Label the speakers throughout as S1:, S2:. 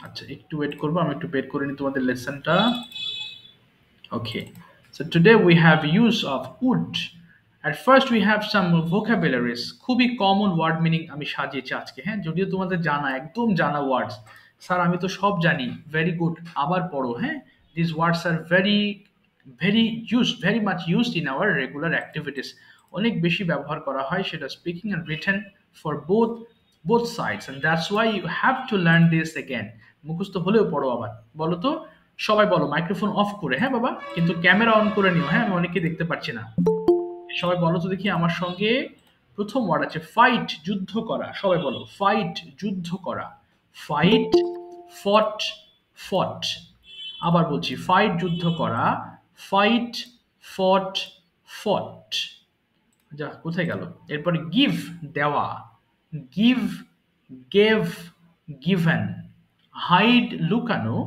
S1: আচ্ছা, একটু ওয়েট করবো, আমি একটু বের করে নিই তোমাদের লেসনটা। Okay, so today we have use of would. At first we have some vocabularies. খুবই কমন ওয়ার্ড মিনিং আমি সাজিয়েছি আজকে, হ্যাঁ, যদিও তোমাদের জানা, একদম জানা ওয়ার্ডস। স্যার আমি তো সব জানি, ভেরি গুড, আবার পড়ো, হ্যাঁ। This words are very very used, very much used in our regular activities. অনেক বেশি ব্যবহার করা হয় সেটা speaking and written for both sides, and that's why you have to learn this again. মুখস্থ হলেও পড়ো আবার। বলো তো, সবাই বলো মাইক্রোফোন অফ করে, হ্যাঁ বাবা, কিন্তু ক্যামেরা অন করে নিও, হ্যাঁ, আমি অনেকে দেখতে পাচ্ছি না। সবাই বলো তো দেখি আমার সঙ্গে। প্রথম ওয়ার্ড আছে ফাইট, যুদ্ধ করা। সবাই বলো ফাইট, যুদ্ধ করা। ফাইট, ফট, ফট। আবার বলছি ফাইট, যুদ্ধ করা। ফাইট, ফট, ফট। যা কোথায় গেল? এরপরে গিভ, দেওয়া। Give, gave, given. হাইড, লুকানো।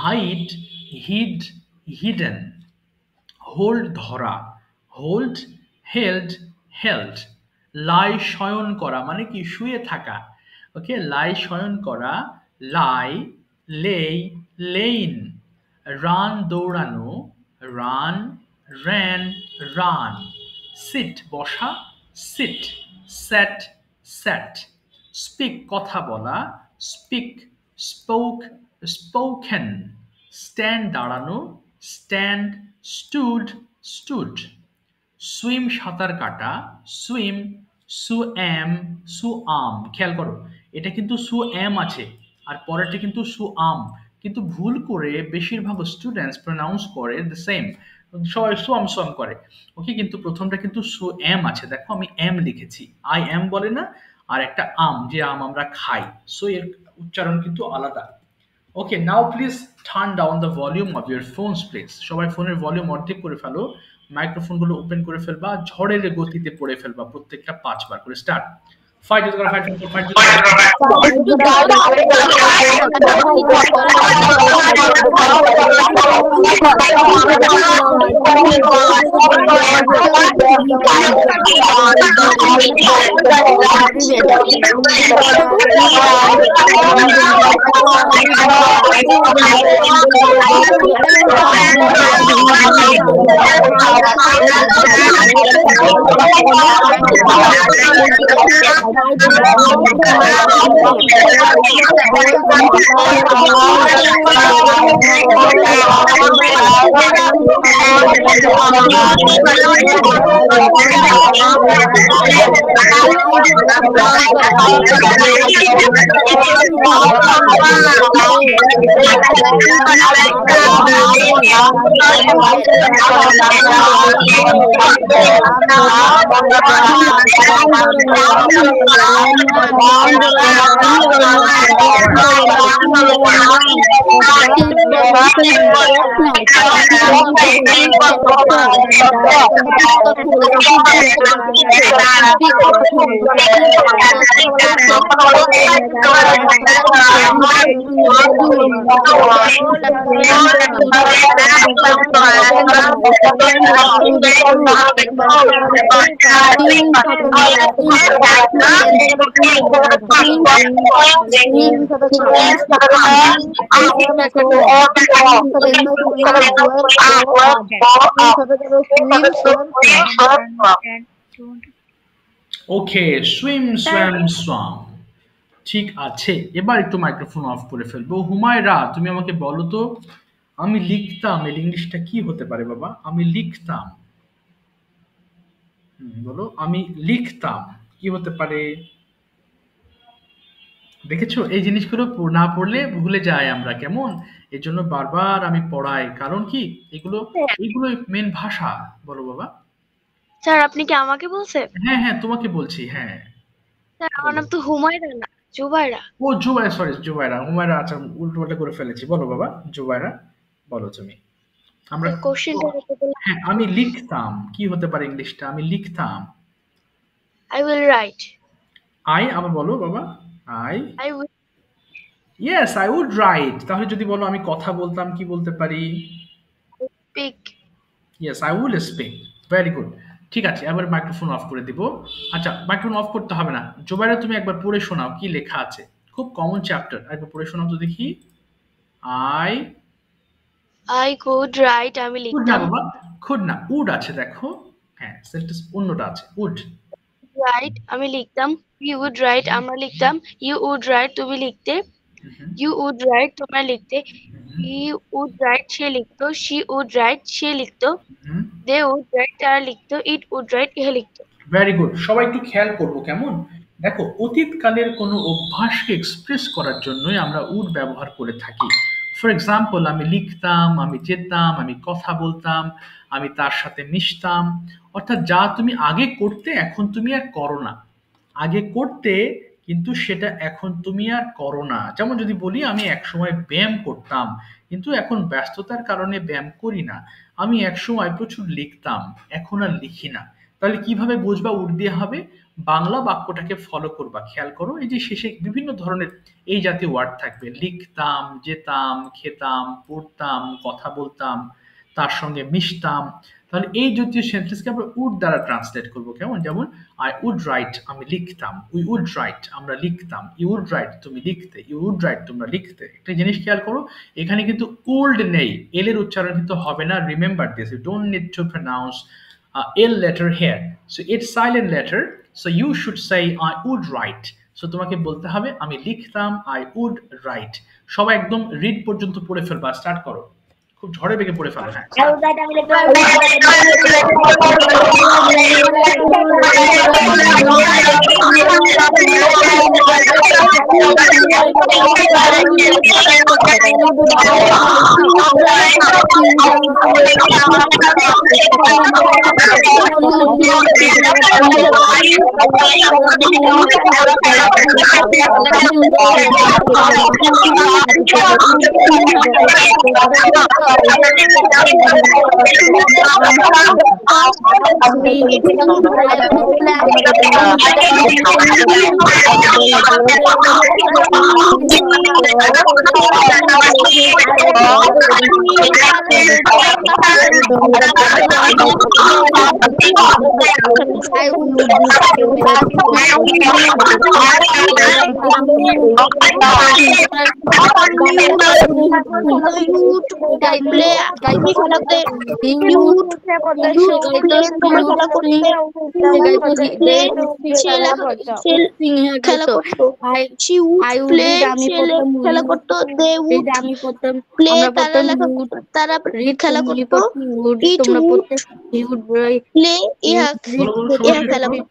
S1: Hide, hid, hidden. হোল্ড, ধরা। Hold, held, held. লাই, শয়ন করা, মানে কি শুয়ে থাকা। ওকে, লাই, শয়ন করা। লাই, লেই, লেইন। রান, দৌড়ানো। Run, ran, run. সিট, বসা। সিট। স্যাট, স্যাট। স্পিক, কথা বলা। Speak, spoke, spoken. স্ট্যান্ড, দাঁড়ানো। Stand, stood, stood. সুইম, সাঁতার কাটা। সুইম, সুএম, সুআম। খেয়াল করো, এটা কিন্তু সুএম আছে, আর পরেরটা কিন্তু সুআম, কিন্তু ভুল করে বেশিরভাগ স্টুডেন্টস প্রনাউন্স করে দ্য সেম, সবাই সুয়াম সুয়াম করে। ওকে, কিন্তু প্রথমটা কিন্তু সুএম আছে, দেখো আমি এম লিখেছি, আই এম বলে না, আর একটা আম, যে আম আমরা খাই, সো এর উচ্চারণ কিন্তু আলাদা। Okay, now please turn down the volume of your phones please. সবাই ফোনের ভলিউম অর্ধেক করে ফেলো, মাইক্রোফোনগুলো ওপেন করে ফেলবা, ঝড়ের গতিতে পড়ে ফেলবা প্রত্যেকটা 5 বার করে। স্টার্ট। ফাইট যদি করা, ফাইট ফাইট যদি করা। ওকে, সুইম, সোয়াম, সোয়াম। ঠিক আছে, এবার একটু মাইক্রোফোন অফ করে ফেলবো। হুমায়রা, তুমি আমাকে বলো তো, আমি লিখতাম এর ইংলিশটা কি হতে পারে বাবা? আমি লিখতাম। বলো, আমি লিখতাম কি হতে পারে? দেখেছো, এই জিনিসগুলো না পড়লে ভুলে যাই আমরা, কেমন? এর জন্য বারবার আমি পড়াই, কারণ কি, এগুলো এগুলো মেন ভাষা। বলো বাবা।
S2: স্যার আপনি কি আমাকে বলছেন?
S1: হ্যাঁ হ্যাঁ, তোমাকে বলছি, হ্যাঁ।
S2: স্যার আমার
S1: বলো।
S2: নাম তো হুমায়রা না, জুবাইরা।
S1: ও জুবাইরা, সরি জুবাইরা, হুমায়রা, আচ্ছা উল্টোপাল্টা করে ফেলেছি। বলো বাবা, জুবাইরা বলো তুমি। আমরা,
S2: কোশ্চেনটা রেখে দিলাম।
S1: হ্যাঁ, আমি লিখতাম কি হতে পারে ইংলিশটা? আমি লিখতাম।
S2: I will write.
S1: আই, আবার বলো বাবা। I,
S2: I will
S1: yes I would write. তাহলে যদি বলো আমি কথা বলতাম, কি বলতে পারি?
S2: Speak.
S1: Yes I will speak. Very good. ঠিক আছে, এবার মাইক্রোফোন অফ করে দিব। আচ্ছা, মাইক্রোফোন অফ করতে হবে না। জোবাইরা, তুমি একবার পড়ে শোনাও কি লেখা আছে। খুব কমন চ্যাপ্টার, একবার পড়ে শোনাও তো দেখি।
S2: I could write আমি
S1: উড না
S2: লিখতাম
S1: বাবা, খুড না, উড আছে দেখো, হ্যাঁ সেন্টেন্স অন্যটা আছে, উড।
S2: write আমি লিখতাম you would write আমরা লিখতাম you would write তুমি লিখতে you would write তোমরা লিখতে he would write সে লিখতো she would write সে লিখতো they would write তারা লিখতো it would write ইহা লিখতো।
S1: ভেরি গুড, সবাই একটু খেয়াল করবো কেমন। দেখো অতীতকালের কোনো অভ্যাসকে এক্সপ্রেস করার জন্যই আমরা উড ব্যবহার করে থাকি। ফর এক্সাম্পল, আমি লিখতাম, আমি যেতাম, আমি কথা বলতাম, আমি তার সাথে মিশতাম। অর্থাৎ যা তুমি আগে করতে এখন তুমি আর করো না, আগে করতে কিন্তু সেটা এখন তুমি আর করো না। যেমন যদি বলি আমি একসময় ব্যায়াম করতাম কিন্তু এখন ব্যস্ততার কারণে ব্যায়াম করি না। আমি একসময় প্রচুর লিখতাম, এখন আর লিখি না। তাহলে কিভাবে বুঝবা উড দিয়ে হবে? বাংলা বাক্যটাকে ফলো করবা, খেয়াল করো এই যে শেষে বিভিন্ন ধরনের এই জাতীয় ওয়ার্ড থাকবে, লিখতাম, যেতাম, খেতাম, পড়তাম, কথা বলতাম, তার সঙ্গে মিশতাম। তাহলে এই জাতীয় সেন্টেন্সকে আমরা উড দ্বারা ট্রান্সলেট করবো কেমন, যেমন আই উড রাইট আমি লিখতাম, উই উড রাইট আমরা লিখতাম, ইউ উড রাইট তুমি লিখতে, ইউ উড রাইট তোমরা লিখতে। একটা জিনিস খেয়াল করো, এখানে কিন্তু ওল্ড নেই, এল এর উচ্চারণ কিন্তু হবে না। Remember this, you don't need to pronounce L letter here. So it's silent letter. So you should say I would write. So তোমাকে বলতে হবে আমি লিখতাম, I would write. সবাই একদম রিড পর্যন্ত পড়ে ফেলবা, স্টার্ট করো, খুব ঝড়ে বেগে পড়ে ফেলো। হ্যাঁ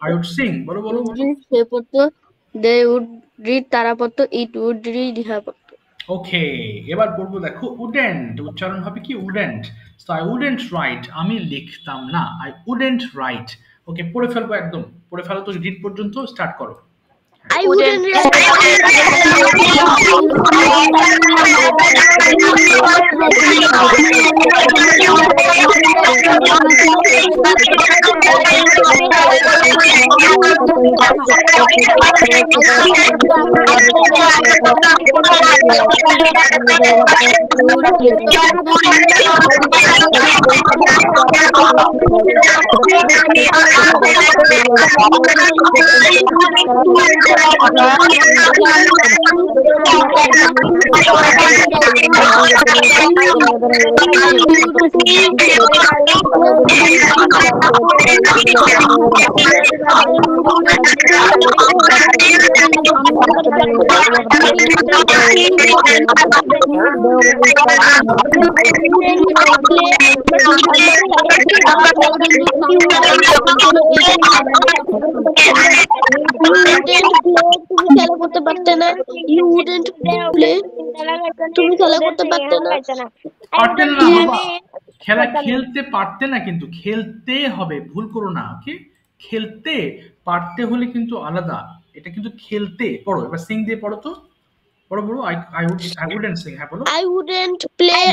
S1: I would sing, বলো বলো বলো।
S3: they would read তারা পড়তো, it would read ইহা পড়তো।
S1: ওকে, এবার পড়বো দেখো, উডেন্ট উচ্চারণ হবে কি wouldn't. So I wouldn't right আমি লিখতাম না, আই উডেন্ট রাইট। ওকে পড়ে ফেলবো, একদম পড়ে ফেলো তো, রিড পর্যন্ত স্টার্ট করো।
S2: I wouldn't করতে পারতে না, you wouldn't play তুমি খেলা করতে পারতে না।
S1: পারতেন না বাবা, খেলা খেলতে পারতে না, কিন্তু খেলতে হবে, ভুল করো না। ওকে, খেলতে পারতে হলে কিন্তু আলাদা, এটা কিন্তু খেলতে। পড়ো এবার, সিং দিয়ে পড়ো তো, পড়ো পড়ো। I wouldn't sing, হ্যাঁ বলো।
S2: I wouldn't play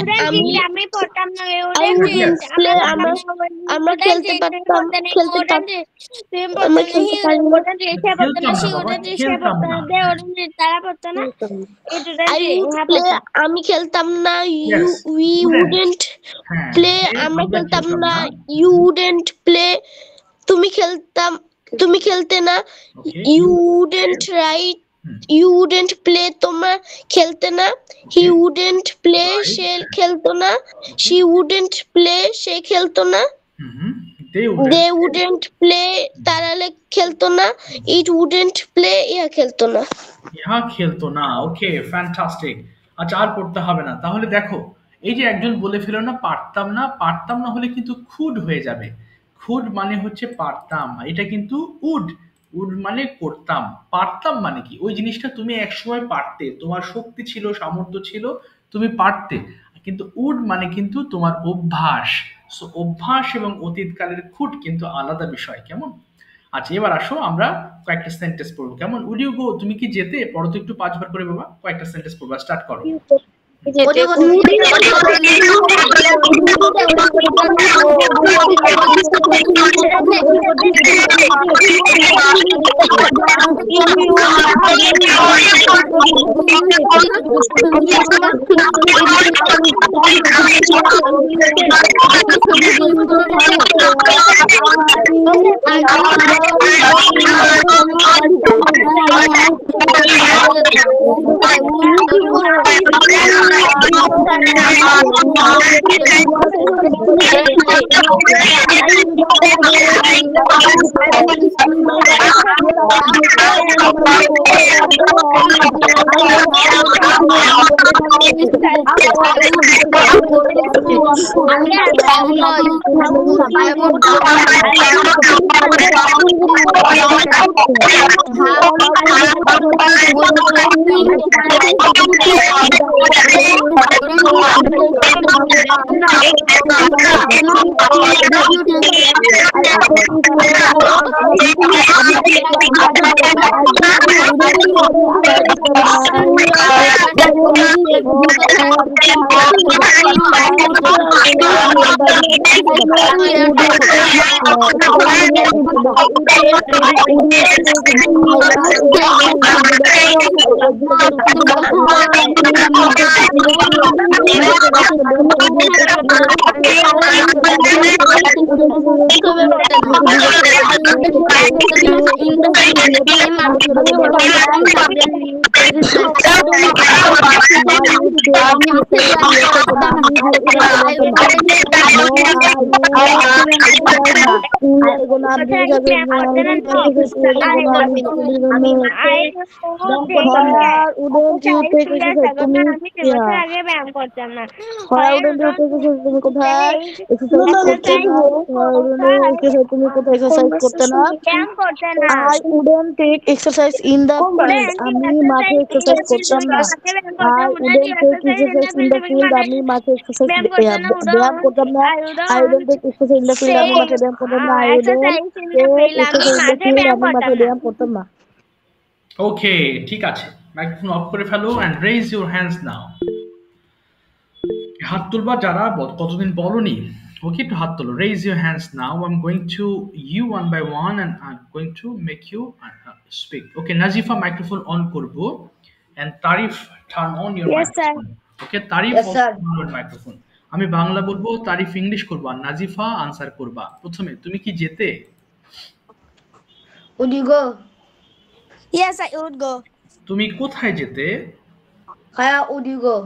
S4: আমি পড়তাম না,
S2: I wouldn't play আমরা খেলতে পারতাম, খেলতে পারতাম আমরা খেলতে পারি না। I would play আমি খেলতাম না, we wouldn't play আমরা খেলতাম না, you wouldn't play তুমি খেলতে না, you wouldn't write
S4: You wouldn't play তোমার খেলতে না he wouldn't play সে খেলতো না she wouldn't play সে খেলতো না they wouldn't play তারা খেলতো না it wouldn't play ইহা খেলতো না
S1: ইহা খেলতো না ওকে ফ্যান্টাস্টিক আচ্ছা আর পড়তে হবে না তাহলে দেখো এই যে একজন বলে ফেলো না পারতাম না হলে কিন্তু খুড হয়ে যাবে খুড মানে হচ্ছে পারতাম এটা কিন্তু উড উড মানে করতাম পারতাম মানে কি ওই জিনিসটা তুমি একসময় পারতে তোমার শক্তি ছিল সামর্থ্য ছিল তুমি পারতে কিন্তু উড মানে কিন্তু তোমার অভ্যাস সো অভ্যাস এবং অতীতকালের খুঁট কিন্তু আলাদা বিষয় কেমন আচ্ছা এবার আসো আমরা কয়েকটা সেন্টেন্স পড়বো কেমন উড ইউ গো তুমি কি যেতে পড়ো তো একটু 5 বার করে বাবা কয়েকটা সেন্টেন্স পড়বা স্টার্ট করো
S3: I wouldn't take exercise in the field. আমি মাঠে এক্সারসাইজ করতাম না। I wouldn't take exercise in the field. আমি মাঠে এক্সারসাইজ ব্যায়াম করতাম না। I wouldn't take exercise in the field. আমি মাঠে ব্যায়াম করতাম না। I wouldn't take exercise in the field. আমি মাঠে ব্যায়াম করতাম না।
S1: ওকে ঠিক আছে মাইক্রোফোন অফ করে ফেলো and raise your hands now হাত তুলবা যারা কতদিন বলনি ওকে একটু হাত তোলো raise your hands now I am going to you one by one and I am going to make you speak okay Nazifa microphone on করব and Tarif turn on your microphone okay Tarif on your microphone আমি বাংলা বলবো তারিফ English করব আর Nazifa answer করবা প্রথমে তুমি কি যেতে
S3: Would you go?
S4: Yes, I would go.
S1: তুমি কোথায় যেতে
S3: Where would you go?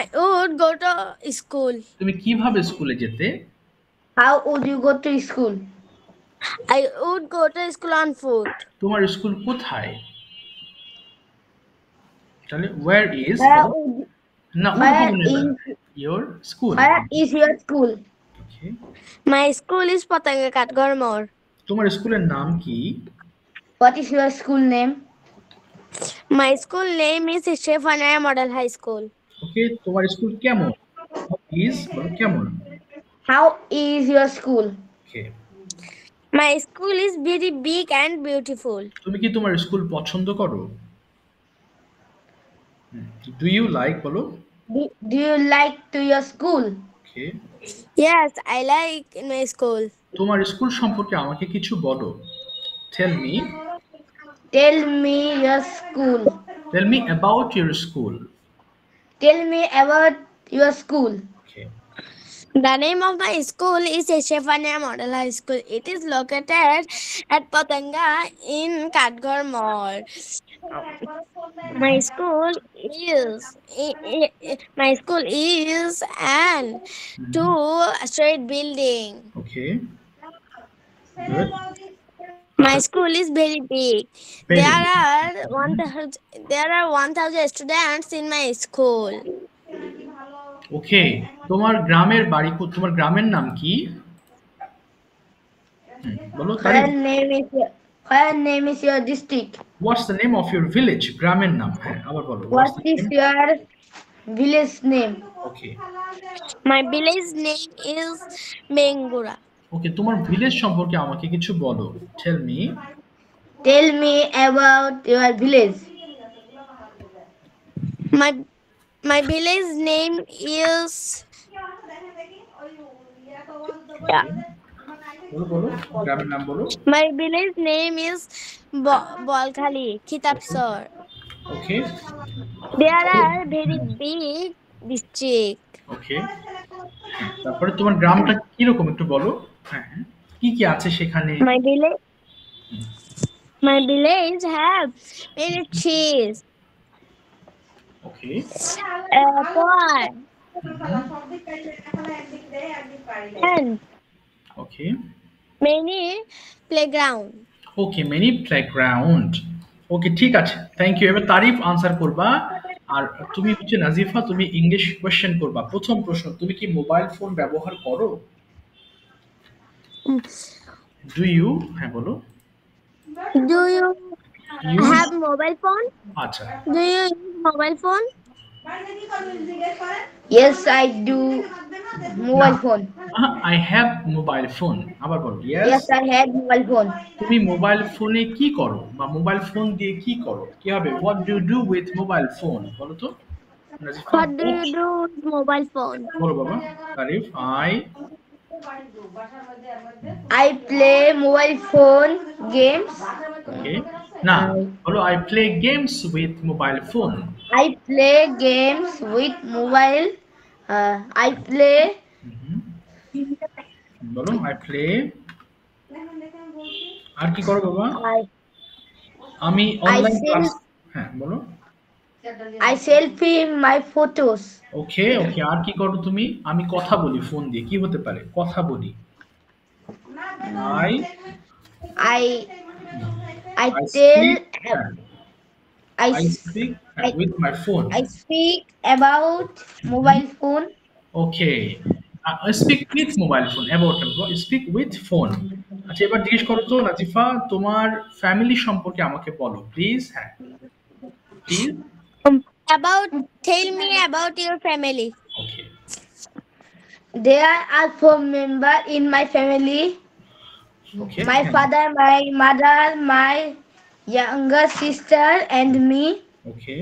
S4: I would go to school.
S1: তুমি কিভাবে স্কুলে যেতে
S3: How would you go to school?
S4: I would go to school on foot.
S1: তোমার স্কুল কোথায় তাহলে where is
S3: Where would you,
S1: না
S3: where is
S1: your school
S3: where is your school?
S1: okay
S4: My school is Patanga Katgarmor.
S1: তোমার স্কুলের নাম কি
S3: What is your school name?
S4: My school name is Stephanaya Model High School.
S1: Okay তোমার school কেমন is বলো কেমন
S3: How is your school?
S1: Okay
S4: My school is very big and beautiful.
S1: তুমি কি তোমার স্কুল পছন্দ করো ডু ইউ লাইক বলো
S3: Do you like to your school?
S1: Okay
S4: Yes, I like my school.
S1: তোমার স্কুল সম্পর্কে আমাকে কিছু বলো tell me
S3: Tell me your school.
S1: Tell me about your school
S3: Tell me about your school.
S1: Okay
S4: The name of my school is Yeshefania Model High School. It is located at Patanga in Katgor Mall. My school my school is an two-story building.
S1: Okay, good.
S4: My school is very big.
S1: Very
S4: There
S1: good.
S4: are 1,000 students in my school.
S1: Okay, তোমার গ্রামের বাড়ি তোমার গ্রামের নাম কি? বলো তারিফ।
S3: Her name is your district.
S1: What's the name of your village? গ্রামের নাম, হ্যাঁ আবার বলো।
S3: What is your village name?
S1: Okay
S4: My village name is Mengura.
S1: ওকে, তোমার ভিলেজ সম্পর্কে আমাকে কিছু বলো। Tell me.
S3: Tell me about your village.
S4: My village name is
S1: বলো বলো, গ্রামের নাম বলো।
S4: my village name is Bolkhali, Khitapsor.
S1: Okay
S4: There are very big district.
S1: ওকে, তারপরে তোমার গ্রামটা কিরকম একটু বলো। হ্যাঁ, কি কি আছে সেখানে?
S4: My village have many trees.
S1: Okay
S4: Apple. And
S1: okay
S4: many playground.
S1: Okay, many playground. Okay ঠিক আছে, থ্যাংক ইউ। এবার তারিফ আনসার করবা, আর তুমি হচ্ছে নাজিফা, তুমি ইংলিশ কোয়েশ্চেন করবা। প্রথম প্রশ্ন, তুমি কি মোবাইল ফোন ব্যবহার করো? ডু ইউ, হ্যাঁ বলো।
S4: Do you
S1: Use?
S4: have mobile phone?
S1: আচ্ছা,
S4: Do you use mobile phone?
S3: Yes, I do. Mobile phone.
S1: I have mobile phone. আবার বলো।
S3: Yes, I had mobile phone.
S1: তুমি মোবাইল ফোনে কি করো, বা মোবাইল ফোন দিয়ে কি করো? কি হবে? What do do with mobile phone? বলো তো Nazifa.
S4: What do you do with mobile phone?
S1: বলো বাবা। তারিফ।
S3: I play mobile phone games.
S1: ওকে, না বলো I play games with mobile phone.
S3: I play games with mobile. I play.
S1: বলো I play. আর কি করো বাবা? আমি অনলাইন ক্লাস। হ্যাঁ বলো।
S3: I selfie my photos.
S1: ওকে ওকে, আর কি করো তুমি? আমি কথা বলি ফোন দিয়ে, কি হতে পারে? কথা বলি।
S3: I tell.
S1: I speak with my phone.
S3: I speak about mobile phone.
S1: Okay. Speak with mobile phone. About speak with phone. আচ্ছা, এবার জিজ্ঞেস করো তো নাজিফা, তোমার ফ্যামিলি সম্পর্কে আমাকে বলো প্লিজ। হ্যাঁ please.
S4: Tell me about your family.
S1: Okay.
S3: There are 4 members in my family.
S1: Okay.
S3: My father, my mother, my younger sister, and me.
S1: Okay.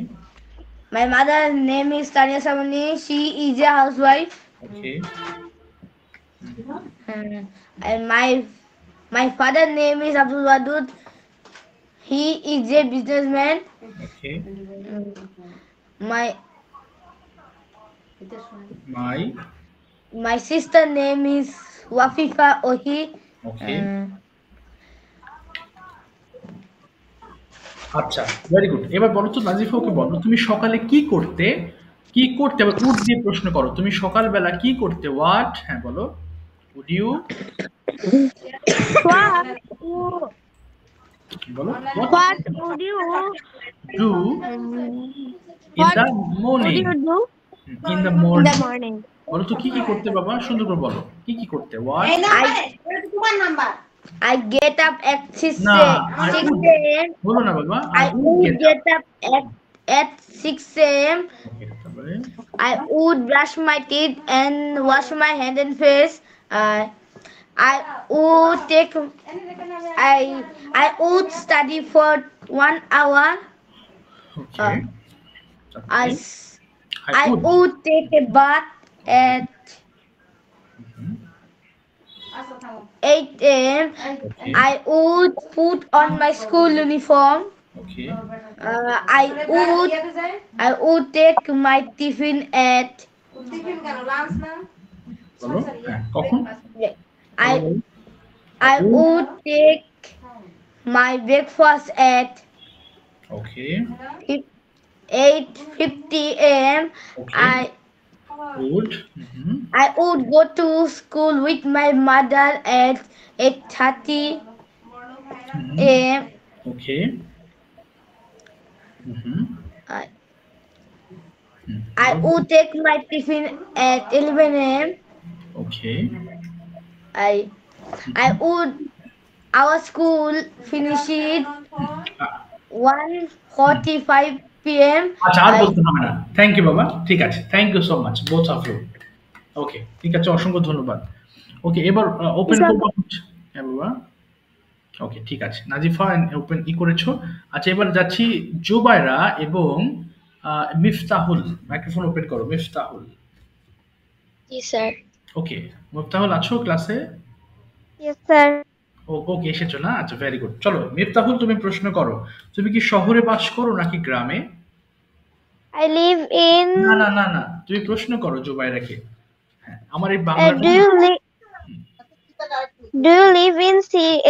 S3: My mother's name is Tanya Samani. She is a housewife.
S1: Okay.
S3: And my father's name is Abdul Wadud. He is a businessman.
S1: Okay.
S3: My sister name is Wafifa Ohi.
S1: Okay. আচ্ছা, very good. এবার বলো তো নাজিফা, ওকে বলো তুমি সকালে কি করতে? কি করতে? আবার উড দিয়ে প্রশ্ন করো। তুমি সকালবেলা কি করতে? হোয়াট, হ্যাঁ বলো। উড ইউ বলো।
S4: What would you
S1: do in the morning? In the morning. বলো তো কি কি করতে বাবা? সুন্দর করে বলো, কি কি করতে? What?
S3: I get up at 6 a.m.
S1: বলো না বাবা।
S3: I would get up at 6 a.m. I would brush my teeth and wash my hand and face. I would study for 1 hour.
S1: Okay.
S3: I would take a bath at 8 a.m.
S1: Okay.
S3: I would put on my school uniform.
S1: Okay.
S3: I would take my tiffin at
S1: বলো হ্যাঁ কখন
S3: I I would take my breakfast at
S1: okay
S3: 8:50 a.m.
S1: Okay
S3: I
S1: good
S3: I would go to school with my mother at 8:30 a.m.
S1: Okay
S3: I, I would take my tiffin at 11 a.m.
S1: Okay
S3: I would our school finishes 1:45 p.m.
S1: আচ্ছা আর বলতে হবে না thank you বাবা ঠিক আছে thank you so much both of you okay ঠিক আছে অসংখ্য ধন্যবাদ ওকে এবার ওপেন করবো হ্যাঁ বাবা ওকে ঠিক আছে নাজিফা ওপেন করেছো আচ্ছা এবার যাচ্ছি জুবাইরা এবং মিফতাহুল মাইক্রোফোন ওপেন করো মিফতাহুল
S2: জি স্যার
S1: ওকে মিফতাহুল আছো ক্লাসে
S2: ইয়েস স্যার
S1: ওকে এসেছো না আচ্ছা ভেরি গুড চলো মিফতাহুল তুমি প্রশ্ন করো তুমি কি শহরে বাস করো নাকি গ্রামে
S2: আই লিভ ইন
S1: না না না না তুমি প্রশ্ন করো জুবাইরাকে হ্যাঁ আমার এই Bangla
S2: Do you live in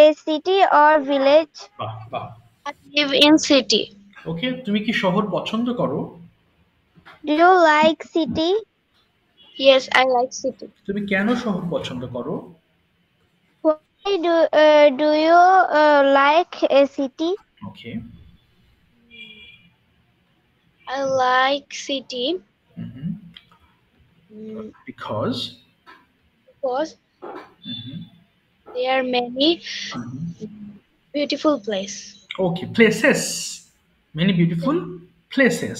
S2: a city or village?
S1: বাহ বাহ
S2: I live in city.
S1: ওকে তুমি কি শহর পছন্দ করো
S2: Do you like city? Yes, I like city.
S1: তুমি কেন শহর পছন্দ করো
S2: Why do you like a city?
S1: Okay
S2: I like city
S1: because
S2: there are many beautiful places.
S1: Okay places many beautiful places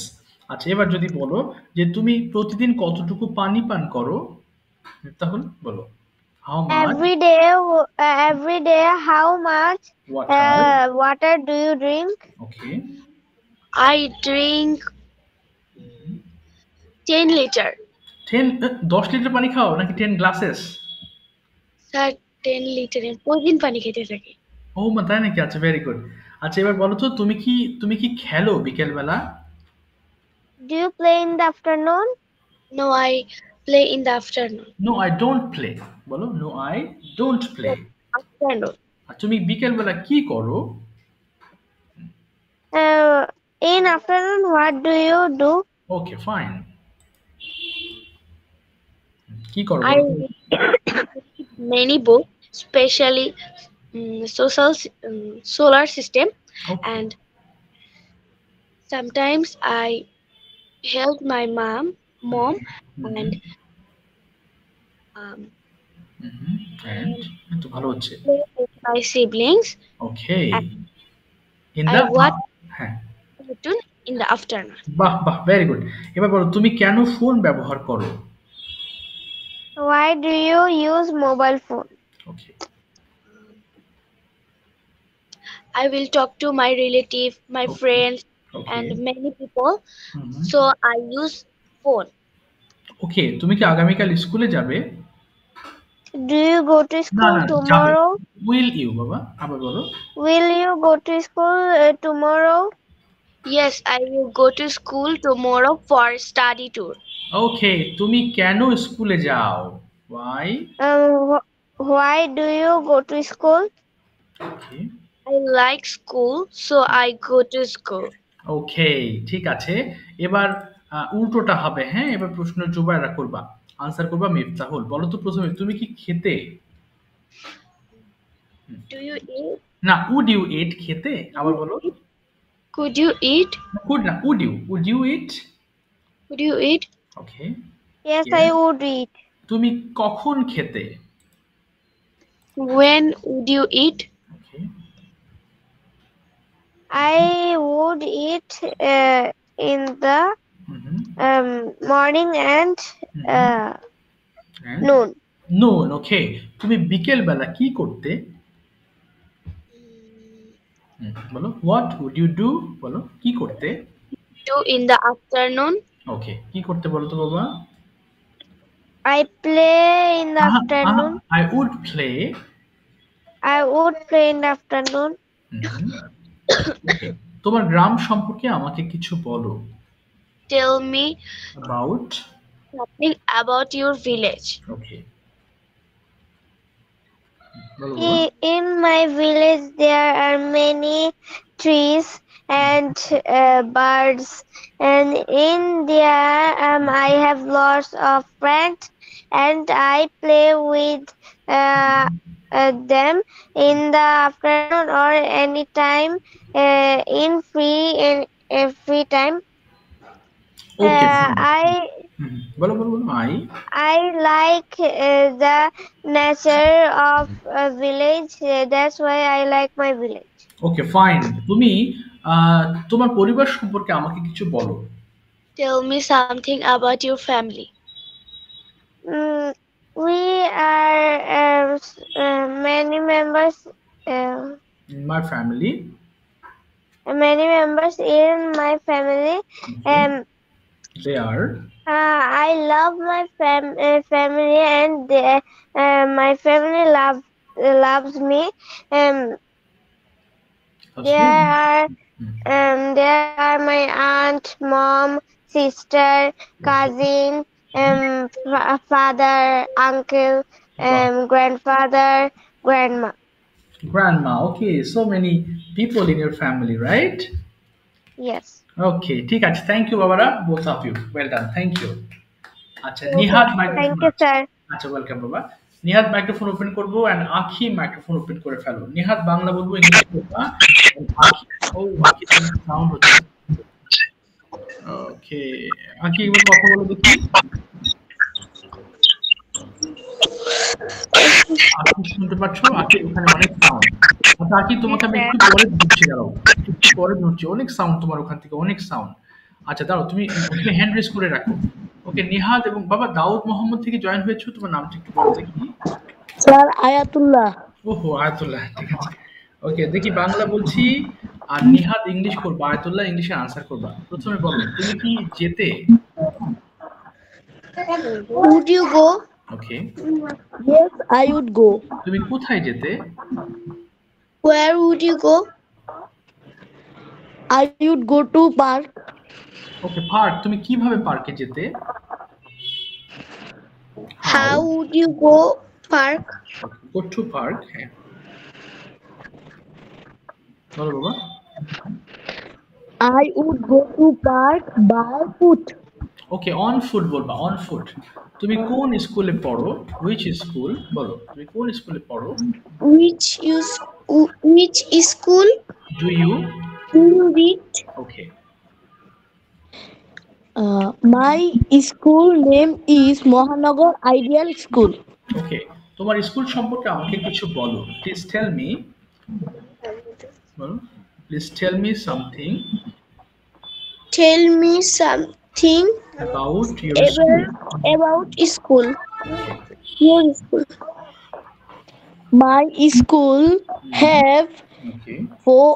S1: আচ্ছা এবার যদি বলো যে তুমি প্রতিদিন কতটুকু পানি পান করো তাহলে বলো how much
S2: Every day, how much water do you drink?
S1: Okay
S2: I drink 10 liter.
S1: 10 litre পানি খাও নাকি 10 গ্লাসেস
S2: Sir, 10 liter প্রতিদিন পানি খেতে থাকি
S1: ও মা তাই নাকি আচ্ছা ভেরি গুড আচ্ছা এবার বলো তো তুমি কি খেলো বিকেল বেলা
S2: Do you play in the afternoon? No, I play in the afternoon.
S1: No I don't play বলো no I don't play
S2: Afternoon.
S1: আর তুমি বিকেল বেলা কি করো
S2: In afternoon, what do you do?
S1: Okay fine কি করো
S2: I read many books, especially solar system, and sometimes I help my mom and
S1: তো ভালো হচ্ছে
S2: play with my siblings.
S1: Okay in
S2: I
S1: the
S2: watch
S1: হ্যাঁ
S2: cartoon in the afternoon.
S1: বাহ বাহ very good এবার বলো তুমি কেন ফোন ব্যবহার করো
S2: Why do you use mobile phone?
S1: Okay
S2: I will talk to my relative, my friends, and many people. So I use phone.
S1: ওকে তুমি কি আগামীকাল স্কুলে যাবে
S2: Do you go to school tomorrow?
S1: Will you বাবা আবার বলো
S2: Will you go to school tomorrow? Yes, I will go to school tomorrow for study tour.
S1: ওকে তুমি কেন স্কুলে যাও why
S2: Why do you go to school?
S1: Okay
S2: I like school, so I go to school.
S1: ওকে ঠিক আছে এবার উল্টোটা হবে হ্যাঁ এবার প্রশ্ন জুবাইরা করবা আনসার করবা মিফতাহুল বলো তো প্রথমে তুমি কি খেতে
S2: Do you eat?
S1: না would you eat খেতে আবার বলো
S2: Could you eat?
S1: could না would you eat
S2: Would you eat?
S1: Okay
S2: Yes, I would eat.
S1: তুমি কখন খেতে
S2: When would you eat?
S1: Okay
S2: I would eat in the morning and noon.
S1: noon ওকে তুমি বিকেল বেলা কি করতে বলো what would you do বলো কি করতে
S2: Do in the afternoon.
S1: ওকে কি করতে বলো তো বাবা
S2: I play in the afternoon.
S1: I would play
S2: I would play in the afternoon.
S1: Okay. তোমার গ্রাম সম্পর্কে আমাকে কিছু বলো
S2: Tell me
S1: about
S2: something about your village.
S1: okay
S2: In my village there are many trees and birds, and in there I have lots of friends, and I play with them in the afternoon or any time in free time.
S1: Okay, fine.
S2: I
S1: বলো বলো বলো
S2: I like the nature of a village. That's why I like my village.
S1: Okay fine. তুমি তোমার পরিবার সম্পর্কে আমাকে কিছু বলো।
S2: Tell me something about your family. We are many members.
S1: My family.
S2: Many members in my family.
S1: They are.
S2: I love my family, and my family loves me. There are my aunt, mom, sister, cousin, father, uncle, grandfather, grandma.
S1: Grandma. Okay, so many people in your family, right?
S2: Yes.
S1: Okay, ঠিক আছে। Thank you বাবারা, both of you. Well done. Thank you. আচ্ছা, Nihad microphone.
S2: Thank you, sir.
S1: আচ্ছা, welcome বাবা। Nihad microphone open করবো and আখি microphone open করে ফেলো। নিহাদ বাংলা বলবো, ইংলিশ বলবা। আখি আখি সাউন্ড হচ্ছে। ওকে, আখি এবার কথা বলো দেখি। আখি শুনতে পাচ্ছ? আখি ওখানে অনেক সাউন্ড। আচ্ছা আখি, তোমাকে আমি একটু পরে ধরছি, দাঁড়াও একটু পরে ধরছি। অনেক সাউন্ড তোমার ওখান থেকে, অনেক সাউন্ড। আচ্ছা দাঁড়াও, তুমি হ্যান্ড রেজ করে রাখো। ওকে, নিহাদ এবং বাবা দাউদ মোহাম্মদ থেকে জয়েন হয়েছো, তোমার নামটা একটু বলো দেখি।
S3: Sir Ayatollah.
S1: ওহো, আয়াতুল্লাহ, ঠিক আছে। ওকে, দেখি বাংলা বলছি আর নিহাদ ইংলিশ করবা, আয়াতুল্লাহ ইংলিশে আনসার করবা। প্রথমে বলো, তুমি কি যেতে?
S4: Would you go?
S1: Okay.
S3: Yes, I would go.
S1: তুমি কোথায় যেতে?
S4: Where would you go?
S3: I would go to park.
S1: Okay, park. তুমি কিভাবে পার্কে যেতে?
S4: How would you go park?
S1: Go to park. হ্যাঁ, বলো বাবা।
S3: I would go to park by foot.
S1: Okay, on foot বলবা, অন ফুট। তুমি কোন স্কুলে পড়ো? Which school? বলো, তুমি কোন স্কুলে পড়ো?
S4: Which school
S1: do you?
S4: do you read?
S1: Okay,
S3: My school name is Mohanagar Ideal School.
S1: Okay, তোমার স্কুল সম্পর্কে আমাকে কিছু বলো। Please tell me. বলো, please tell me something
S4: Tell me something
S1: about your school.
S4: about school. Your school.
S3: My school have
S1: Okay,
S3: four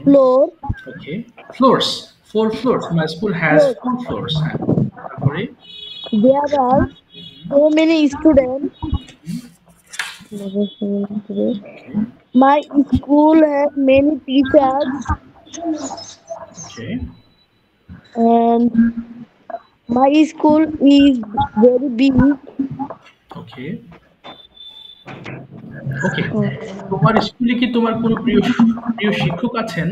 S3: floors.
S1: okay, floors, 4 floors. My school has 4 floors. হ্যাঁ, তারপরে
S3: There are so many students. My school has many teachers,
S1: okay,
S3: and my school is very big.
S1: okay, okay. তোমার স্কুলে কি তোমার কোনো প্রিয় প্রিয় শিক্ষক আছেন?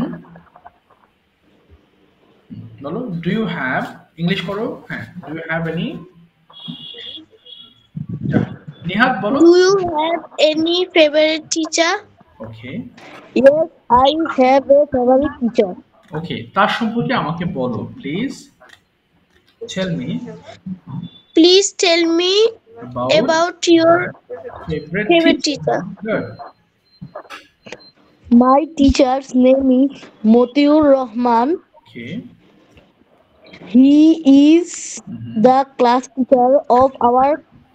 S1: বলো, ডু ইউ হ্যাভ, ইংলিশ করো। হ্যাঁ, do you have any? Nihad বলো।
S4: Do you have any favorite teacher?
S1: Okay,
S3: Yes, I have a favorite teacher.
S1: ওকে, তার সম্পর্কে আমাকে বলো please. Tell me
S4: Please tell me about your
S1: favorite
S4: favorite
S1: teacher.
S4: teacher.
S1: Good.
S3: My teacher's name is Motiur Rahman.
S1: Okay.
S3: He is the class teacher of our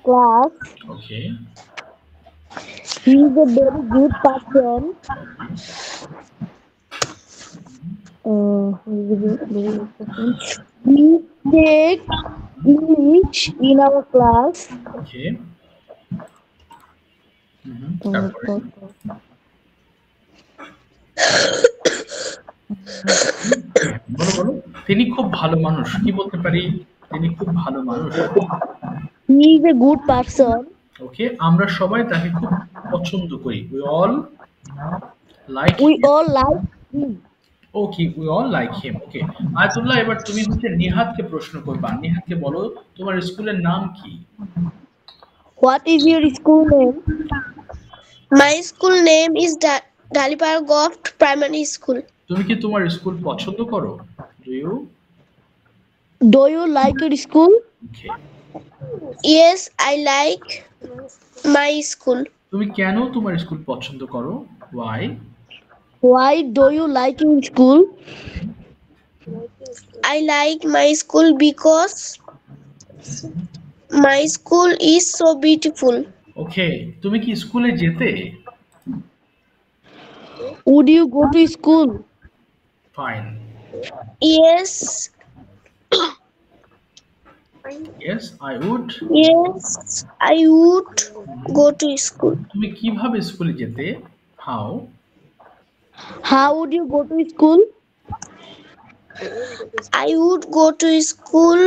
S3: class.
S1: Okay.
S3: He is a very good person. We take English in our class.
S1: Okay. তারপরে বলো বলো। তিনি খুব ভালো মানুষ, কি বলতে পারি? তিনি খুব ভালো মানুষ।
S3: He is a good person.
S1: ওকে, আমরা সবাই তাকে খুব পছন্দ করি। We all like
S3: We
S1: him.
S3: all like him.
S1: Okay, we all like him. Okay, Ayatollah, এবার তুমি হচ্ছে নিহাতকে প্রশ্ন করবা। নিহাতকে বলো তোমার স্কুলের নাম কি?
S3: What is your school name?
S4: My school name is Dalipar Goft Primary School.
S1: তুমি কি তোমার স্কুল পছন্দ করো? Do you?
S3: Do you like your school?
S1: Okay,
S4: Yes, I like my school.
S1: তুমি কেন তোমার স্কুল পছন্দ করো? Why?
S3: Why do you like your school?
S4: I like my school because my school is so beautiful.
S1: Okay, তুমি কি স্কুলে যেতে?
S3: Would you go to school?
S1: Fine.
S4: Yes,
S1: yes I would.
S4: yes, I would go to school.
S1: তুমি কিভাবে স্কুলে যেতে? How?
S3: How would you go to school?
S4: I would go to school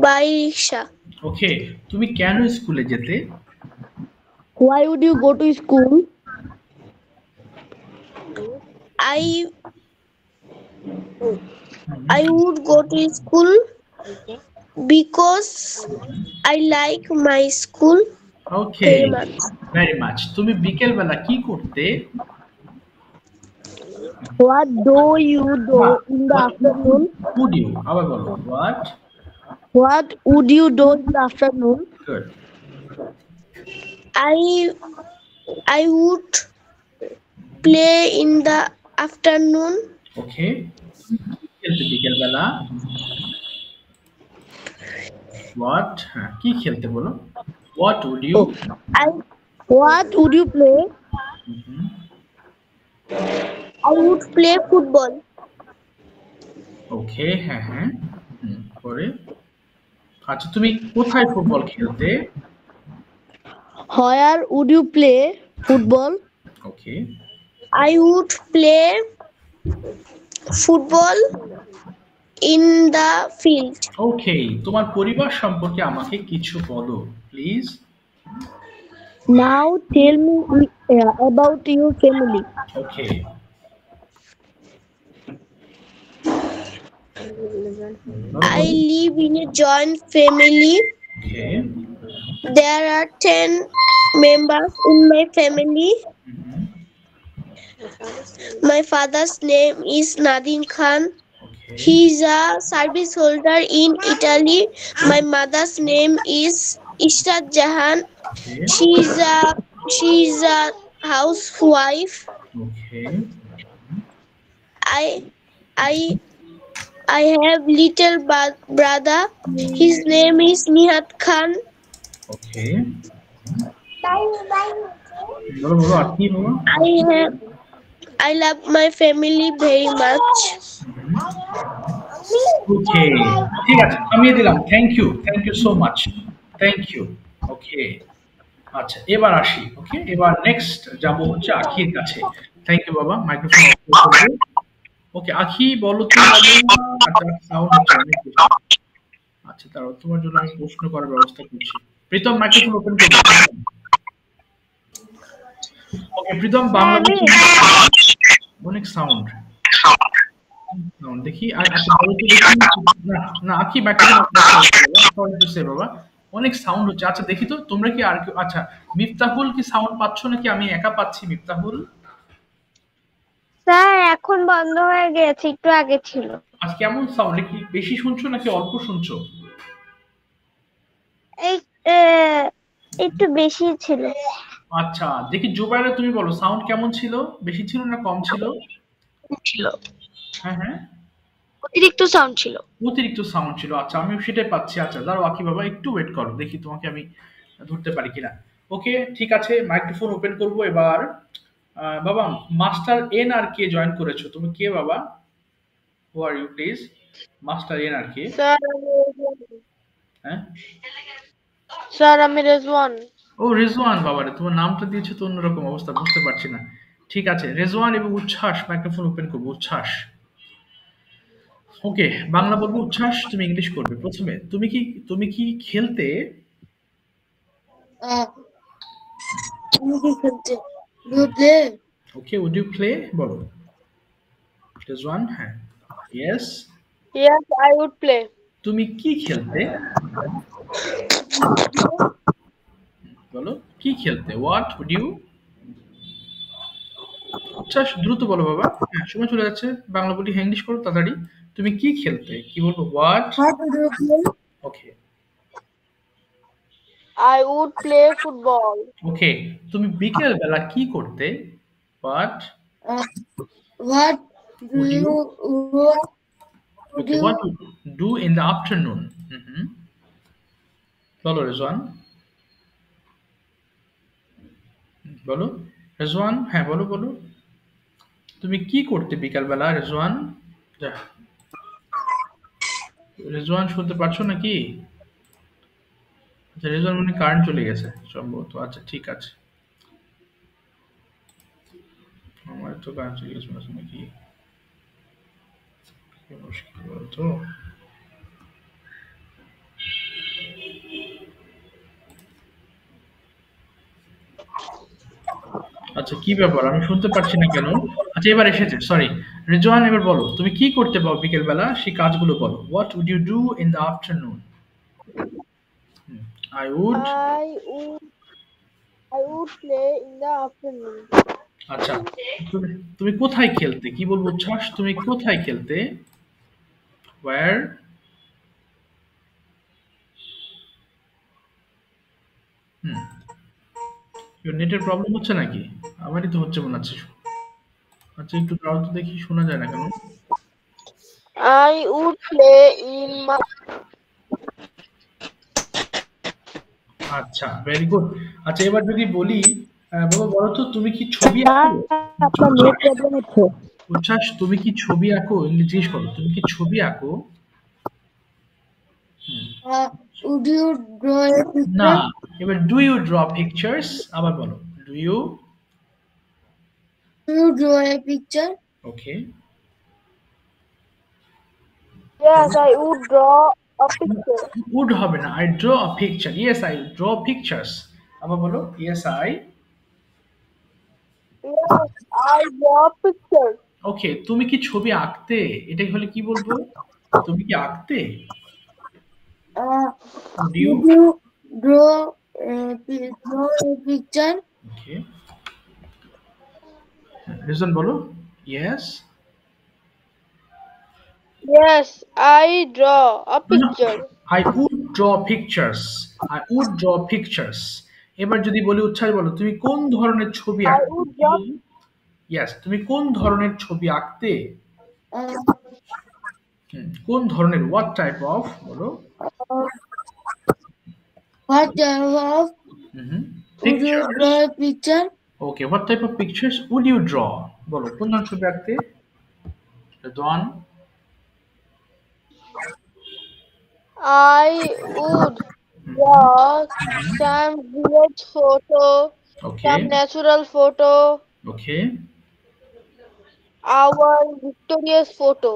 S4: by rickshaw.
S1: ওকে, তুমি কেন স্কুলে যেতে?
S3: Why would you go to school?
S4: I would go to school because I like my school
S1: okay,
S4: very much.
S1: Very much. তুমি বিকেল বেলা কি করতে?
S3: What do you do in the afternoon?
S1: Would you, আবার বলো। What?
S3: What would you do in the afternoon?
S1: Good.
S4: I would play in the afternoon.
S1: Okay, খেলতে বিকেল বেলা? What? হ্যাঁ, কি খেলতে বলো? What would you?
S3: What would you play?
S4: I would play football.
S1: Okay, হ্যাঁ হ্যাঁ। পরে? আচ্ছা, তুমি কোথায় ফুটবল খেলতে?
S3: Where would you play football?
S1: Okay,
S4: I would play football in the field.
S1: ওকে, তোমার পরিবার সম্পর্কে আমাকে কিছু বলো please.
S3: Now tell me about your family.
S1: Okay,
S4: I live in a joint family.
S1: Okay,
S4: There are 10 members in my family. My father's name is Nadim Khan.
S1: Okay,
S4: He is a service holder in Italy. My mother's name is Ishrat Jahan.
S1: Okay,
S4: She is a housewife.
S1: Okay,
S4: I have little brother. His name is Nihat Khan.
S1: ওকে, বলো বলো, আর কি বলো?
S4: I love my family very much.
S1: ওকে, ঠিক আছে, থামিয়ে দিলাম। Thank you so much, thank you. Okay, আচ্ছা, এবার আসি। ওকে, এবার নেক্সট যাব হচ্ছে আখির কাছে। থ্যাংক ইউ বাবা, মাইক্রোফোন অফ করে দেবো। ওকে, আখি বলো তো। আচ্ছা, সাউন্ড হচ্ছে অনেক বেশি। আচ্ছা, তারপর তোমার জন্য আমি প্রশ্ন করার ব্যবস্থা করছি। প্রীতম, মাইক্রোফোন ওপেন করবে। ওকে, প্রীতম, বাংলাদেশ অনেক সাউন্ড দেখি। আচ্ছা, বলো তো দেখি। না না, আখি মাইক্রোফোন সরি টু সে বাবা, অনেক সাউন্ড হচ্ছে। আচ্ছা, দেখি তো তোমরা কি আর কেউ? আচ্ছা, মিফতাহুল কি সাউন্ড পাচ্ছ নাকি আমি একা পাচ্ছি? মিফতাহুল
S2: স্যার এখন বন্ধ হয়ে গেছে, একটু আগে ছিল।
S1: আজ কেমন সাউন্ড? কি বেশি শুনছো নাকি অল্প শুনছো?
S2: এই একটু বেশি ছিল।
S1: আচ্ছা, দেখি জুবাইরা, তুমি বলো সাউন্ড কেমন ছিল? বেশি ছিল না কম ছিল?
S2: ছিল,
S1: হ্যাঁ হ্যাঁ,
S2: অতিরিক্ত সাউন্ড ছিল।
S1: অতিরিক্ত সাউন্ড ছিল। আচ্ছা, আমিও সেটাই পাচ্ছি। আচ্ছা, দাঁড়াও আকি বাবা, একটু ওয়েট করো, দেখি তোমাকে আমি ধরতে পারি কিনা। ওকে, ঠিক আছে, মাইক্রোফোন ওপেন করবো এবার। বাবা, master N R K join করেছো? তুমি কে বাবা? Who are you please? Master N R K? হ্যাঁ
S2: স্যার আমি রেজওয়ান।
S1: ও, রেজওয়ান। বাবারে, তোমার নামটা দিয়েছো তো অন্যরকম অবস্থা, বুঝতে পারছি না। ঠিক আছে, রেজওয়ান এবং উচ্ছ্বাস, মাইক্রোফোন ওপেন করবো। উচ্ছ্বাস, ওকে, বাংলা বলবো। উচ্ছ্বাস, তুমি ইংলিশ করবে। প্রথমে তুমি কি খেলতে?
S3: তুমি কি খেলতে you play
S1: Okay, would you play? বলো। রেজওয়ান, হ্যাঁ। Yes.
S2: Yes, I would play.
S1: তুমি কি খেলতে? বলো, কি খেলতে? What would you? আচ্ছা, দ্রুত বলো বাবা। হ্যাঁ, সময় চলে যাচ্ছে। বাংলা বলি, হ্যাঁ, ইংলিশ করো তাড়াতাড়ি। তুমি কি খেলতে? কি বলবো? What?
S3: what would you play
S1: Okay.
S2: I would play football.
S1: Okay. তুমি বিকেল বেলা কি করতে? What
S3: what do
S1: would
S3: you
S1: you?
S3: what would
S1: Okay,
S3: you
S1: what would you do in the afternoon? বলো রেজওয়ান। বলো রেজওয়ান, হ্যাঁ বলো বলো। তুমি কি করতে বিকালবেলা রেজওয়ান? যা, রেজওয়ান শুনতে পারছো নাকি? আচ্ছা, রেজওয়ান মনে কারেন্ট চলে গেছে সম্ভবত। আচ্ছা, ঠিক আছে। আমার তো কারেন্ট চলে গেছে মনে হচ্ছে নাকি? কি মুশকিল বলতো। আচ্ছা, কি ব্যাপার, আমি শুনতে পাচ্ছি না কেন? আচ্ছা, এবার এসেছে, সরি। রেজওয়ান, এবার বলো তুমি কি করতে পারো বিকেল বেলা, সেই কাজগুলো বলো। What would you do in the afternoon? I would.
S2: I would play in the afternoon.
S1: আচ্ছা, তুমি তুমি কোথায় খেলতে? কি বলবো উচ্ছ্বাস? তুমি কোথায় খেলতে? ওয়্যার? হুম, নেটের প্রবলেম হচ্ছে নাকি? আমারই তো হচ্ছে মনে হচ্ছে। আচ্ছা, একটু দাঁড়াও তো দেখি, শোনা যায় না কেন?
S2: I would play in my
S1: আচ্ছা, ভেরি গুড। আচ্ছা, এবার যদি বলি, বাবা বলো তো, তুমি কি ছবি আঁকো?
S3: আপনার নেট প্রবলেম হচ্ছে
S1: উচ্ছ্বাস, তুমি কি ছবি আঁকো? ইংলিশ জিজ্ঞেস করো, তুমি কি ছবি আঁকো?
S3: would you draw a
S1: না,
S3: picture
S1: এবার ডু ইউ ড্র পিকচার্স? আবার বলো, do you?
S3: do you draw a picture
S1: okay.
S2: Yes, I would draw a picture.
S1: Would হবে না, I draw a picture. Yes, I draw pictures. আবার বলো, yes I.
S2: Yes, I draw pictures.
S1: Okay, তুমি কি ছবি আঁকতে? এটাই হলে কি বলবো? তুমি কি আঁকতে? Would you?
S3: would you draw draw a picture
S1: okay, reason বলো। Yes.
S2: Yes, I draw a picture.
S1: I would draw pictures. I would draw pictures. এবার যদি বলি উচ্ছ্বাস, বলো তুমি কোন ধরনের ছবি
S2: I
S1: আঁকতে?
S2: would
S1: কি
S2: draw.
S1: বলবো? ইয়েস, তুমি কোন ধরনের ছবি আঁকতে?
S3: uh,
S1: কোন ধরনের, হোয়াট টাইপ অফ, বলো।
S3: what type of would you
S1: pictures.
S3: draw a picture
S1: okay, what type of pictures would you draw? বলো, কোন ধরনের ছবি আঁকতে? ডন।
S2: I would draw some village photo,
S1: okay,
S2: some natural photo,
S1: okay,
S2: our victorious photo,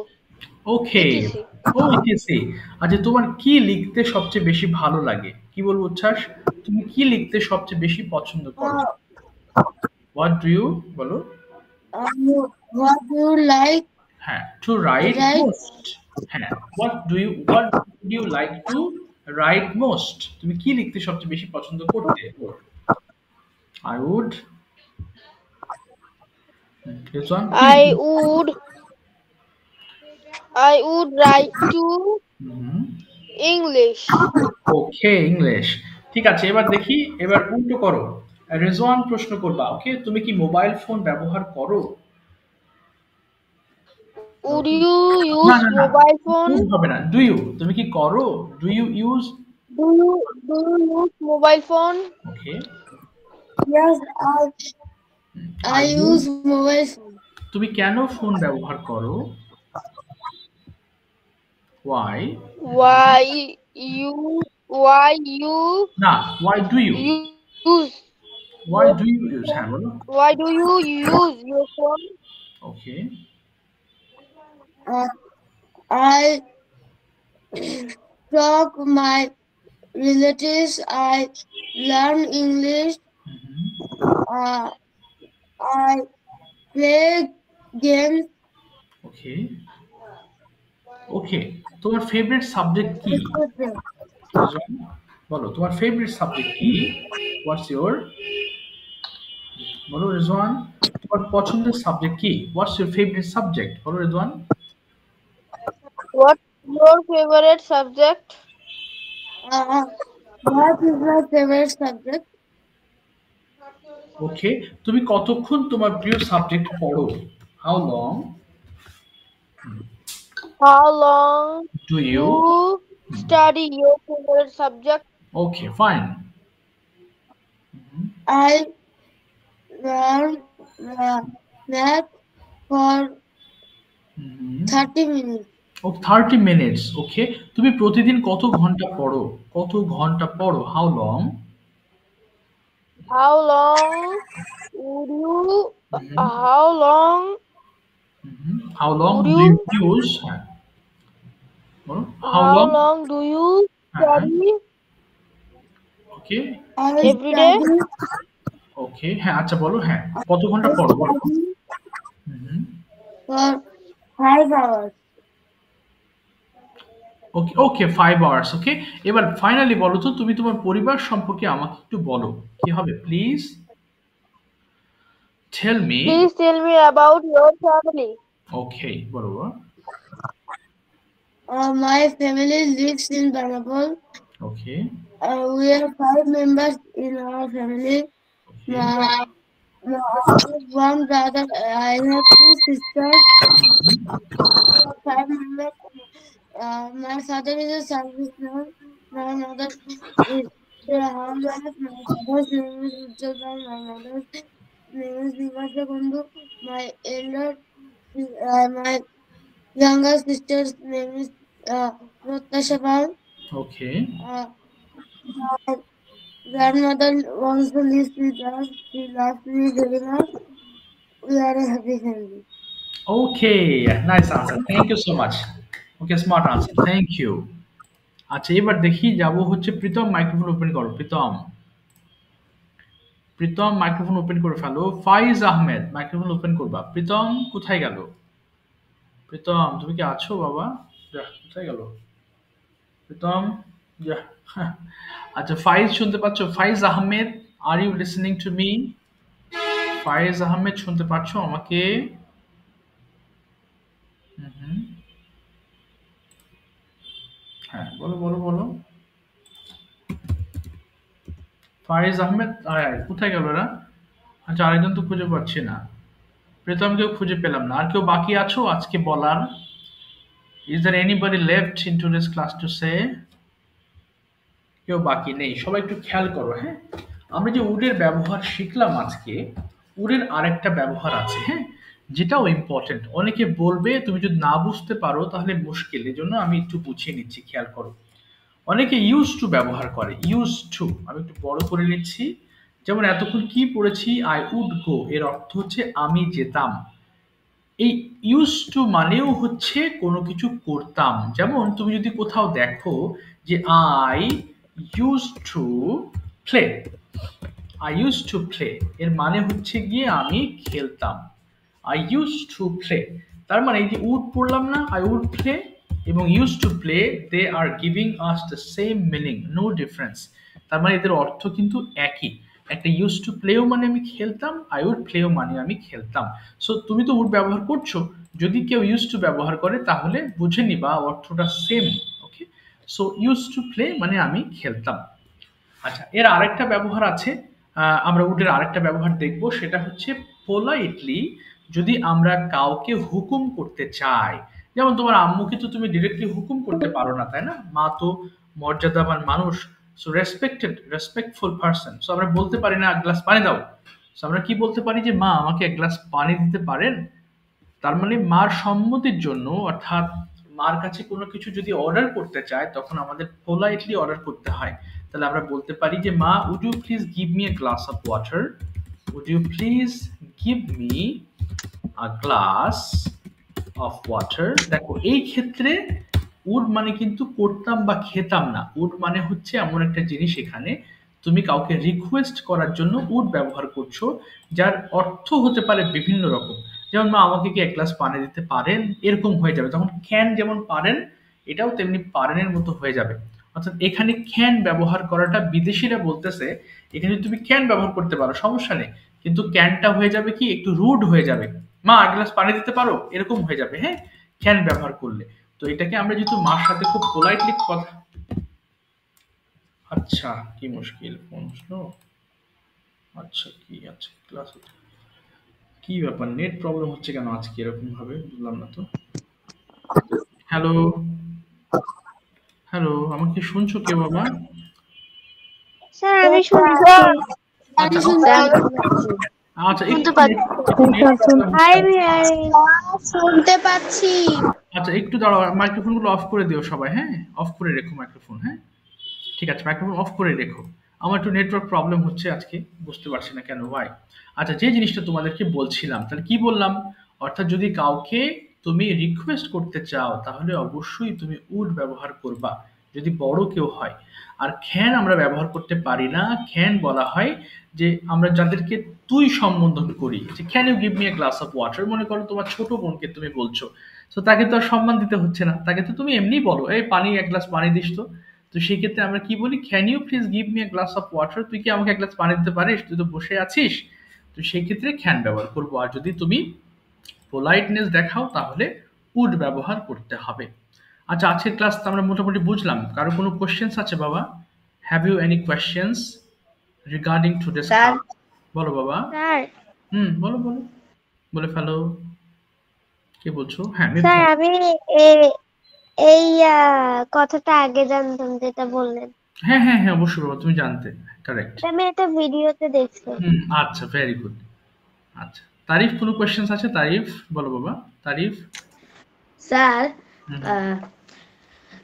S1: okay.
S2: etc.
S1: ও ETC. আচ্ছা, তোমার কি লিখতে সবচেয়ে বেশি ভালো লাগে? কি বলবো উচ্ছ্বাস? তুমি কি লিখতে সবচেয়ে বেশি পছন্দ করো? হোয়াট ডু ইউ, বলো।
S3: what do you like
S1: হ্যাঁ, টু রাইট
S3: write
S1: মোস্ট। হ্যাঁ, what do you like to write most? তুমি কি লিখতে সবচেয়ে বেশি পছন্দ করতে? I would. দিস ওয়ান কি
S2: I
S1: লিখতে?
S2: would I would write to English.
S1: Okay, English. ঠিক আছে, এবার দেখি, এবার উল্টো করো। রেজওয়ান প্রশ্ন করবা, ওকে? তুমি কি মোবাইল ফোন ব্যবহার করো?
S2: Would you
S1: না
S2: use
S1: না না,
S2: mobile phone?
S1: ইউজ হবে না, ডু ইউ। তুমি কি করো? Do you use?
S2: Do you use mobile phone?
S1: Okay,
S3: yes I
S1: I use.
S3: use mobile phone
S1: তুমি কেন ফোন ব্যবহার করো? ওয়াই?
S2: Why you
S1: না, why do you?
S2: use
S1: why do you use, হ্যাঁ বলো।
S2: why do you use your phone?
S1: Okay,
S3: I talk my relatives. I learn English. I play games.
S1: Okay. Okay. তোমার favourite subject কি? রিজওয়ান, বলো তোমার favourite subject কি? What's your, বলো রিজওয়ান, তোমার পছন্দের সাবজেক্ট কি? হোয়াটস ইওর ফেভারিট সাবজেক্ট, বলো Rizwan.
S2: What's your favorite subject?
S3: What is my favorite subject?
S1: ওকে, তুমি কতক্ষণ তোমার প্রিয় সাবজেক্ট পড়ো? How long
S2: How long
S1: do you?
S2: you study your favorite subject?
S1: Okay, fine.
S3: I learn math for 30 minutes.
S1: O 30 minutes. ওকে, তুমি প্রতিদিন কত ঘন্টা পড়ো? কত ঘন্টা পড়ো? How long?
S2: How long would you how long
S1: how long
S2: would
S1: do
S2: you
S1: you use? হ্যাঁ, বলো how
S2: how
S1: long.
S2: long do you
S1: হ্যাঁ,
S2: study
S1: okay
S3: I
S2: every day?
S3: study
S1: ওকে, হ্যাঁ আচ্ছা বলো, হ্যাঁ কত ঘন্টা পড়ো বলো।
S3: for 5 hours.
S1: Okay okay, 5 hours. Okay, এবার ফাইনালি বলো তো তুমি তোমার পরিবার সম্পর্কে আমাকে একটু বলো, কি হবে please tell me.
S2: Please tell me about your family.
S1: Okay, বলো।
S3: My family lives in Banapur.
S1: Okay
S3: We are 5 members in our family. One brother. I have 2 sisters. 5 members. My father is a serviceman. My mother is a housewife. My father's name is Ujjwal. My mother's name is Vivasha Kundu. My my younger sister's name is Pratasha Pal.
S1: Okay
S3: My grandmother also lives with us. She loves me very much. We are a happy family.
S1: Okay, nice answer, thank you so much. Okay, smart answer, thank you. আচ্ছা, এবার দেখি যাব হচ্ছে Pritam, microphone open করো Pritam. Pritam microphone open করে ফেলো। ফাইজ Ahmed microphone open করবা। প্রীতম কোথায় গেল? প্রীতম তুমি কি আছো বাবা? যা, কোথায় গেল প্রীতম? যা, হ্যাঁ। আচ্ছা, ফাইজ শুনতে পাচ্ছ? Faiz Ahmed, are you listening to me? Faiz Ahmed শুনতে পাচ্ছ আমাকে? হুম, হ্যাঁ বলো বলো বলো। ফাইজ আহমেদ, আয় আয়, কোথায় গেল এরা? আচ্ছা, আরেকজন তো খুঁজে পাচ্ছি না। প্রীতমকেও খুঁজে পেলাম না। আর কেউ বাকি আছো আজকে বলার? Is there anybody left in today's class to say? কেউ বাকি নেই। সবাই একটু খেয়াল করো, হ্যাঁ। আমরা যে উডের ব্যবহার শিখলাম আজকে, উডের আরেকটা ব্যবহার আছে, হ্যাঁ, যেটাও ইম্পর্টেন্ট। অনেকে বলবে তুমি যদি না বুঝতে পারো তাহলে মুশকিল, এই জন্য আমি একটু বুঝিয়ে নিচ্ছি, খেয়াল করো। অনেকে ইউজ টু ব্যবহার করে। ইউজ টু আমি একটু বড় করে নিচ্ছি। যেমন এতক্ষণ কি পড়েছি, আই উড গো, এর অর্থ হচ্ছে আমি যেতাম। এই ইউজ টু মানেও হচ্ছে কোনো কিছু করতাম। যেমন তুমি যদি কোথাও দেখো যে I use to play, I use to play এর মানে হচ্ছে গিয়ে আমি খেলতাম। আই ইউজ টু প্লে, তার মানে এই যে উড পড়লাম না, আই উড প্লে এবং use to play, they are giving us the same meaning, no difference. তার মানে এদের অর্থ কিন্তু একই। একটা ইউজ টু প্লেও মানে আমি খেলতাম, আই উড প্লেও মানে আমি খেলতাম। সো তুমি তো উড ব্যবহার করছো, যদি কেউ ইউজ টু ব্যবহার করে তাহলে বুঝে নিবা অর্থটা same. Okay, so use to play মানে আমি খেলতাম। আচ্ছা, এর আরেকটা ব্যবহার আছে। আমরা উডের আরেকটা ব্যবহার দেখব, সেটা হচ্ছে পোলাইটলি যদি আমরা কাউকে হুকুম করতে চাই। যেমন তোমার আম্মুকে তো তুমি ডিরেক্টলি হুকুম করতে পারো না, তাই না? মা তো মর্যাদাবান মানুষ, so respected, respectful person. So আমরা বলতে পারি না এক গ্লাস পানি দাও। সো আমরা কি বলতে পারি যে মা আমাকে এক গ্লাস পানি দিতে পারেন? তার মানে মার সম্মতির জন্য, অর্থাৎ মার কাছে কোনো কিছু যদি অর্ডার করতে চায় তখন আমাদের পোলাইটলি অর্ডার করতে হয়। তাহলে আমরা বলতে পারি যে মা, would you please give me a glass of water? Would you please give me a glass of water? দেখো এই ক্ষেত্রে উড মানে কিন্তু করতাম বা খেতাম না। উড মানে হচ্ছে এমন একটা জিনিস, এখানে তুমি কাউকে রিকোয়েস্ট করার জন্য উড ব্যবহার করছো, যার অর্থ হতে পারে বিভিন্ন রকম। যেমন মা আমাকে কি এক গ্লাস পানি দিতে পারেন, এরকম হয়ে যাবে। তখন ক্যান যেমন পারেন, এটাও তেমনি পারেনের মতো হয়ে যাবে। অর্থাৎ এখানে ক্যান ব্যবহার করাটা বিদেশিরা বলতেছে, এখানে তুমি ক্যান ব্যবহার করতে পারো, সমস্যা নেই, কিন্তু ক্যানটা হয়ে যাবে কি একটু রুড হয়ে যাবে। মা এক গ্লাস পানি দিতে পারো, এরকম হয়ে যাবে, হ্যাঁ, ক্যান ব্যবহার করলে। তো এটাকে আমরা যেহেতু মার সাথে খুব পোলাইটলি কথা, আচ্ছা কি মুশকিল, ফোন স্লো, আচ্ছা কি আছে ক্লাস, কি ব্যাপার, নেট প্রবলেম হচ্ছে কেন আজকে এরকম ভাবে, বুঝলাম না তো। হ্যালো, হ্যালো, আমাকে শুনছো কেউ বাবা?
S2: স্যার আমি শুনছি।
S1: আচ্ছা আচ্ছা
S2: শুনতে
S1: একটু
S2: পাচ্ছি।
S1: net problem হচ্ছে।
S4: শুনতে পাচ্ছি।
S1: আচ্ছা একটু দাঁড়াও, মাইক্রোফোন গুলো অফ করে দিও সবাই, হ্যাঁ, অফ করে রেখো মাইক্রোফোন, হ্যাঁ, ঠিক আছে, মাইক্রোফোন অফ করে রেখো। আমার একটু নেটওয়ার্ক প্রবলেম হচ্ছে আজকে, বুঝতে পারছি না কেন, ভাই। আচ্ছা, যে জিনিসটা তোমাদেরকে বলছিলাম, তাহলে কি বললাম, অর্থাৎ যদি কাউকে তুমি রিকোয়েস্ট করতে চাও তাহলে অবশ্যই তুমি উড ব্যবহার করবা, যদি বড় কেউ হয়। আর খ্যান আমরা ব্যবহার করতে পারি না। খ্যান বলা হয় যে আমরা যাদেরকে তুই সম্বোধন করি, যে can you give me a glass of water, মনে করো তোমার ছোট বোনকে তুমি বলছো, তো তাকে তো আর সম্মান দিতে হচ্ছে না, তাকে তো তুমি এমনি বলো, এই পানি, এক গ্লাস পানি দিস তো। তো সেই ক্ষেত্রে আমরা কি বলি, can you please give me a glass of water, তুই কি আমাকে এক গ্লাস পানি দিতে পারিস, তুই তো বসে আছিস। তো সেই ক্ষেত্রে ক্যান ব্যবহার করবো। আর যদি তুমি পোলাইটনেস দেখাও তাহলে উড ব্যবহার করতে হবে। আচ্ছা, আজকের ক্লাস তো আমরা মোটামুটি বুঝলাম। কারো কোনো কোশ্চেন্স আছে বাবা? Have you any questions regarding today's class? বলো বাবা।
S2: স্যার
S1: বলো বলো, বলে ফেলো, কে বলছো? হ্যাঁ
S2: স্যার
S1: মিথ্যা।
S2: আমি এই কথাটা আগে জানতাম যেটা বললেন,
S1: হ্যাঁ হ্যাঁ হ্যাঁ, অবশ্যই বাবা, তুমি জানতে, কারেক্ট।
S2: আমি একটা ভিডিওতে দেখছি।
S1: আচ্ছা, ভেরি গুড। আচ্ছা, তারিফ কোনো কোশ্চেন্স আছে? তারিফ বলো বাবা, তারিফ।
S3: স্যার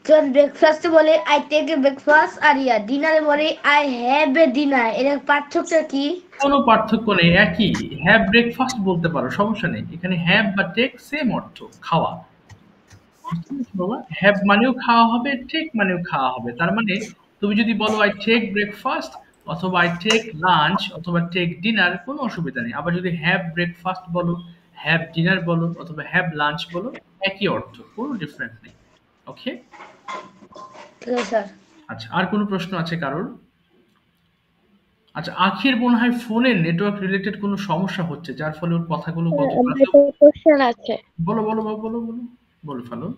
S3: যখন ব্রেকফাস্টে বলে আই টেক এ ব্রেকফাস্ট আর ডিনারে বলে আই হ্যাভ এ ডিনার, এর পার্থক্য কি?
S1: কোনো পার্থক্য নেই, একই। হ্যাভ ব্রেকফাস্ট বলতে পারো, সমস্যা নেই। এখানে হ্যাভ বা টেক সেম অর্থ, খাওয়া। বুঝতে পেরেছো বাবা? হ্যাভ মানেও খাওয়া হবে, টেক মানেও খাওয়া হবে। তার মানে তুমি যদি বলো আই টেক ব্রেকফাস্ট, অথবা আই টেক লাঞ্চ, অথবা টেক ডিনার, কোনো অসুবিধা নেই। আবার যদি হ্যাভ ব্রেকফাস্ট বলো, হ্যাভ ডিনার বলো, অথবা হ্যাভ লাঞ্চ বলো, একই অর্থ, কোনো ডিফারেন্স নেই। ওকে,
S3: ঠিক আছে স্যার।
S1: আচ্ছা, আর কোনো প্রশ্ন আছে কারোর? আচ্ছা, আখির মনে হয় ফোনের নেটওয়ার্ক রিলেটেড কোনো সমস্যা হচ্ছে, যার ফলে ওর কথাগুলো গত ক্লাসে।
S2: কোশ্চেন আছে
S1: বলো বলো বাবা, বলো বলো, বলে ফেলো।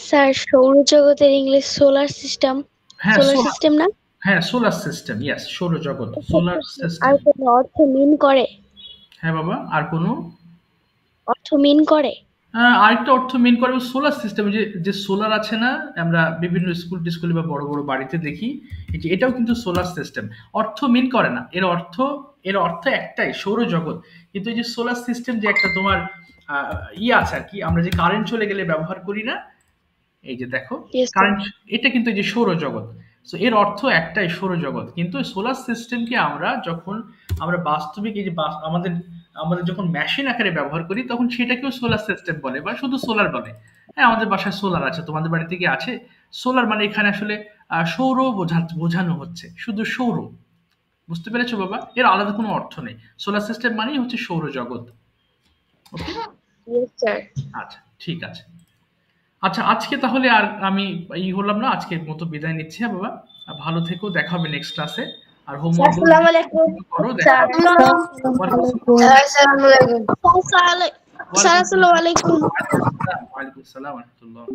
S2: স্যার। সৌরজগতের ইংলিশ সোলার সিস্টেম।
S1: হ্যাঁ,
S2: সোলার সিস্টেম না?
S1: হ্যাঁ, সোলার সিস্টেম, ইয়েস, সৌরজগৎ, সোলার
S2: আর
S1: সিস্টেম।
S2: কোনো অর্থ মিন করে?
S1: হ্যাঁ বাবা, আর কোনো
S2: অর্থ মিন করে?
S1: আরেকটা অর্থ মেন করে সোলার সিস্টেম, যে যে সোলার আছে না, আমরা বিভিন্ন স্কুল টিস্কুলে বা বড় বড় বাড়িতে দেখি, এটাও কিন্তু সোলার সিস্টেম। অর্থ মিন করে না, এর অর্থ একটাই, সৌরজগৎ। কিন্তু এই যে সোলার সিস্টেম, যে একটা তোমার আছে আর কি, আমরা যে কারেন্ট চলে গেলে ব্যবহার করি না, এই যে দেখো
S2: Yes, sir.
S1: কারেন্ট, এটা কিন্তু এই যে সৌরজগৎ। সো এর অর্থ একটাই, সৌরজগৎ। কিন্তু সোলার সিস্টেমকে আমরা বাস্তবিক এই যে আমাদের আমাদের যখন মেশিন আকারে ব্যবহার করি, তখন সেটাকেও সোলার সিস্টেম বলে, বা শুধু সোলার বলে। হ্যাঁ, আমাদের বাসায় সোলার আছে, তোমাদের বাড়িতে কি আছে? সোলার মানে এখানে আসলে সৌর বোঝানো হচ্ছে, শুধু সৌর। বুঝতে পেরেছো বাবা? এর আলাদা কোনো অর্থ নেই। সোলার সিস্টেম মানেই হচ্ছে সৌরজগৎ। ওকে,
S2: Yes, sir.
S1: আচ্ছা ঠিক আছে। আচ্ছা, আজকে তাহলে আর আমি হলাম না, আজকের মতো বিদায় নিচ্ছি। হ্যাঁ বাবা, ভালো থেকো, দেখা হবে নেক্সট ক্লাসে। আর হোমওয়ার্ক
S3: আসসালামু আলাইকুম
S1: করো, দেখা হবে।
S3: আসসালামু আলাইকুম
S4: স্যার আসসালামু আলাইকুম।
S1: ওয়ালাইকুম আসসালাম ওয়া রাহমাতুল্লাহ।